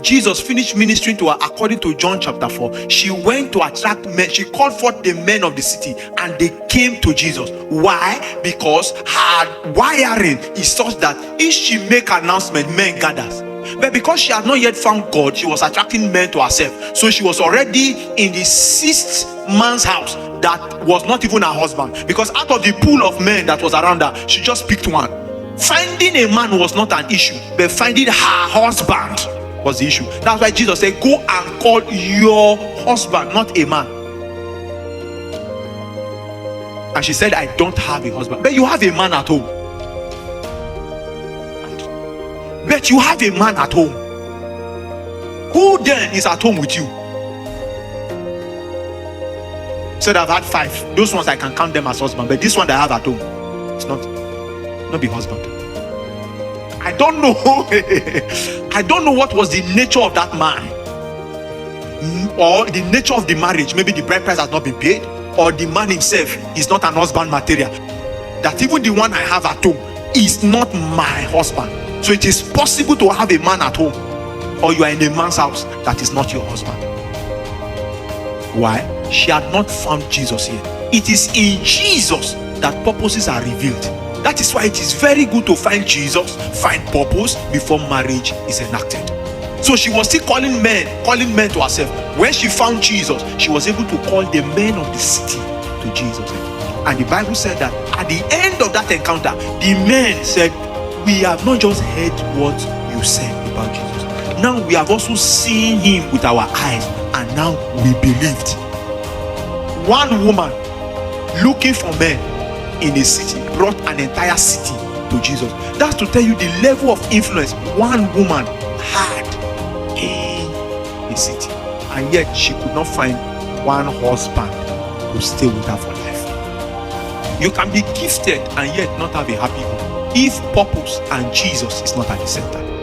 Jesus finished ministering to her according to John chapter 4. She went to attract men. She called forth the men of the city and they came to Jesus. Why? Because her wiring is such that if she make an announcement, men gathers. But because she had not yet found God, she was attracting men to herself. So she was already in the sixth man's house that was not even her husband. Because out of the pool of men that was around her, she just picked one. Finding a man was not an issue, but finding her husband was the issue. That's why Jesus said, go and call your husband, not a man. And she said, I don't have a husband. But you have a man at home. But you have a man at home. Who then is at home with you? Said, I've had 5. Those ones I can count them as husband. But this one that I have at home, it's not be husband. I don't know. I don't know what was the nature of that man, or the nature of the marriage. Maybe the bride price has not been paid, or the man himself is not an husband material. That even the one I have at home is not my husband. So it is possible to have a man at home, or you are in a man's house that is not your husband. Why? She had not found Jesus yet. It is in Jesus that purposes are revealed. That is why it is very good to find Jesus, find purpose before marriage is enacted. So she was still calling men to herself. When she found Jesus, she was able to call the men of the city to Jesus. And the Bible said that at the end of that encounter, the men said, we have not just heard what you said about Jesus. Now we have also seen him with our eyes, and now we believed. One woman looking for men in a city brought an entire city to Jesus. That's to tell you the level of influence one woman had in a city, and yet she could not find one husband to stay with her for life. You can be gifted and yet not have a happy home if purpose and Jesus is not at the center.